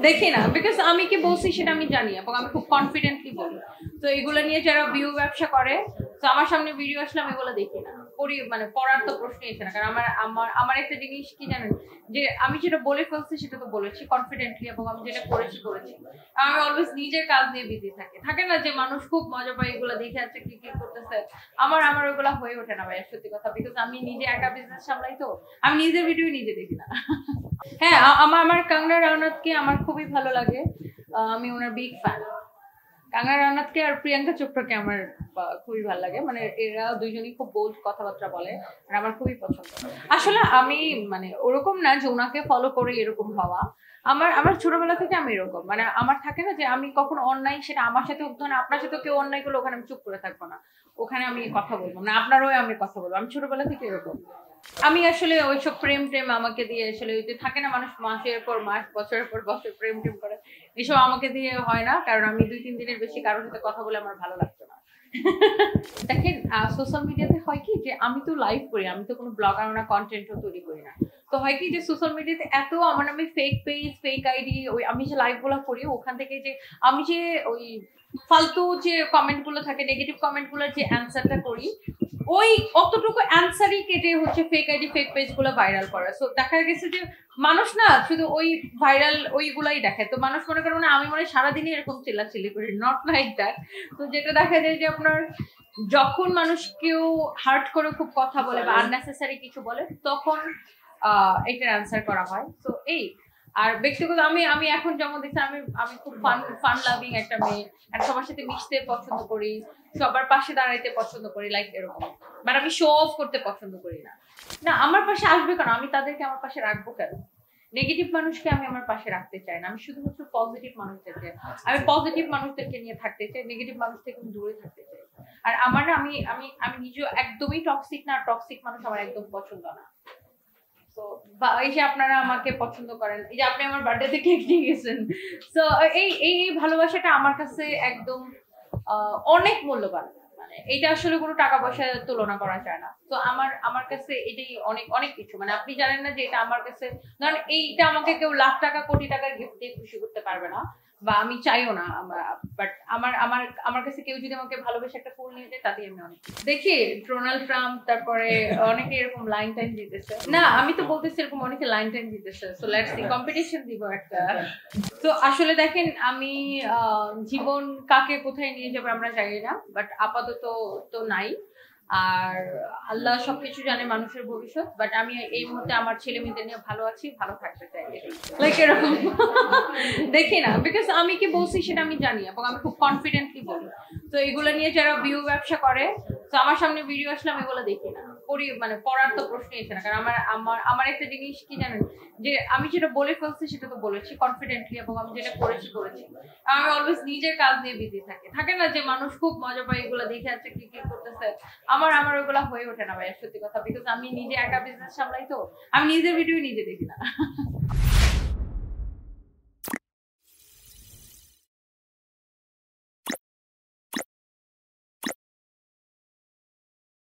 দেখি না, বিকজ আমি কি বলছি সেটা আমি জানি এবং আমি খুব কনফিডেন্টলি বলি। তো এগুলো নিয়ে যারা ভিউ ব্যবসা করে, তো আমার সামনে ভিডিও আসলে আমি এগুলো দেখি না, মানে পড়ার তো প্রশ্নই আসে না। কারণ আমার আমার আমার একটা জিনিস কি জানেন, যে আমি যেটা বলে ফেলছি সেটা তো বলেছি কনফিডেন্টলি, এবং আমি যেটা করেছি করেছি। আমি অলওয়েজ নিজের কাজ নিয়ে বিজি থাকি। থাকে না যে মানুষ খুব মজা পায় এগুলো দেখে আছে কি কি করতেছে, আমার ওগুলো হয়ে ওঠে না ভাই, সত্যি কথা। বিকজ আমি নিজে একা বিজনেস সামলাই, তো আমি নিজের ভিডিও নিজে দেখি না। হ্যাঁ, আমার কাঙ্গনা রানাউতকে আমার খুবই ভালো লাগে, আমি ওনার বিগ ফ্যান। কাঙ্গনা রানাউতকে আর প্রিয়াঙ্কা চোপড়াকে আমার খুবই ভালো লাগে, মানে এরা দুইজনই খুব বোল্ড কথাবার্তা বলে আর আমার খুবই পছন্দ। আসলে আমি মানে ওরকম না যে ওনাকে ফলো করে এরকম হওয়া, আমার ছোটবেলা থেকে আমি এরকম, মানে আমার থাকে না যে আমি কখনো অন্যায়, সেটা আমার সাথে ধরেন আপনার সাথে কেউ অন্যায় করলে ওখানে আমি চুপ করে থাকবো না, ওখানে আমি কথা বলবো না, আপনারও আমি কথা বলবো। আমি ছোটবেলা থেকে এরকম। আমি আসলে ওইসব প্রেম টেম আমাকে দিয়ে আসলে ওই যে থাকে না মানুষ মাসের পর মাস বছরের পর বছর প্রেম টেম করে, এসব আমাকে দিয়ে হয় না। কারণ আমি 2-3 দিনের বেশি কারোর সাথে কথা বলে আমার ভালো লাগতো না। দেখেন সোশ্যাল মিডিয়াতে হয় কি যে আমি তো লাইভ করি, আমি তো কোনো ব্লগার না, কন্টেন্টও তৈরি করি না। তো হয় কি যে সোশ্যাল মিডিয়াতে এত আমার নামে ফেক পেজ, ফেক আইডি, ওই আমি যে লাইভ গুলো করি ওখান থেকে যে আমি যে ওই ফালতু যে কমেন্ট গুলো থাকে, নেগেটিভ কমেন্ট গুলোর যে অ্যান্সারটা করি, ওই অতটুকু অ্যান্সারই কেটে হচ্ছে ফেক আইডি, ফেক পেজ গুলো ভাইরাল করা। সো দেখা গেছে যে মানুষ না শুধু ওই ভাইরাল ওইগুলাই দেখে, তো মানুষ মনে করে না আমি মনে সারাদিনই এরকম চিল্লাচিল্লি করি, নট লাইক দ্যাট। তো যেটা দেখা যায় যে আপনার যখন মানুষ কেউ হার্ট করে খুব কথা বলে বা আননেসেসারি কিছু বলে, তখন এটার অ্যান্সার করা হয়। তো এই আর ব্যক্তিগত আমি এখন যেমন দেখছি, আমি খুব ফান লাভিং একটা মেয়ে, আর সবার সাথে মিশতে পছন্দ করি, সবার পাশে দাঁড়াইতে পছন্দ করি, লাইক এরকম। বাট আমি শো অফ করতে পছন্দ করি না। না, আমার পাশে আসবে কেন, আমি তাদেরকে আমার পাশে রাখবো কেন? নেগেটিভ মানুষকে আমি আমার পাশে রাখতে চাই না, আমি শুধুমাত্র পজিটিভ মানুষদেরকে, আমি পজিটিভ মানুষদেরকে নিয়ে থাকতে চাই, নেগেটিভ মানুষ থেকে আমি দূরে থাকতে চাই। আর আমার না আমি আমি আমি নিজেও একদমই টক্সিক না, টক্সিক মানুষ আমার একদম পছন্দ না। তো এই যে আপনারা আমাকে পছন্দ করেন, এই যে আপনি আমার বার্থডেতে কেক নিয়ে গেছেন, তো এই এই ভালোবাসাটা আমার কাছে একদম অনেক মূল্যবান। মানে এটা আসলে কোনো টাকা পয়সা তুলনা করা যায় না। তো আমার কাছে এটাই অনেক অনেক কিছু। মানে আপনি জানেন না যে এটা আমার কাছে, ধরেন এইটা আমাকে কেউ লাখ টাকা কোটি টাকার গিফট দিয়ে খুশি করতে পারবে না, বা আমি চাইও না। বাট আমার আমার আমার কাছে কেউ যদি আমাকে ভালোবেসে একটা ফুল নিয়ে যায়, তাতেই আমি অনেক দেখি। ডোনাল্ড ট্রাম্প, তারপরে অনেকে এরকম লাইন টাইম দিতেছে না, আমি তো বলতেছি এরকম অনেকে লাইন টাইম দিতেছে। সো লেটস সি, কম্পিটিশন দিব একটা। তো আসলে দেখেন, আমি জীবন কাকে কোথায় নিয়ে যাবে আমরা জানি না, বাট আপাতত তো নাই। আর আল্লাহ সবকিছু জানে, মানুষের ভবিষ্যৎ। বাট আমি এই মুহূর্তে আমার ছেলে মেয়েদের নিয়ে ভালো আছি, ভালো থাকতে চাই, লাইক এরকম। দেখি না, বিকজ আমি কি বলছি সেটা আমি জানি এবং আমি খুব কনফিডেন্টলি বলি। তো এগুলো নিয়ে যারা ভিউ ব্যবসা করে, তো আমার সামনে ভিডিও আসলে আমি এগুলো দেখি না, মানে পড়ার তো প্রশ্নই আসে না। কারণ আমার একটা জিনিস কি জানেন, যে আমি যেটা বলে ফেলছি সেটা তো বলেছি কনফিডেন্টলি, এবং আমি যেটা করেছি করেছি। আমি অলওয়েজ নিজের কাজ নিয়ে বিজি থাকি। থাকে না যে মানুষ খুব মজা পায় এগুলো দেখে আছে কি কি করতেছে, আমার ওগুলো হয়ে ওঠে না ভাই, সত্যি কথা। বিকজ আমি নিজে একা বিজনেস সামলাই, তো আমি নিজের ভিডিও নিজে দেখি না।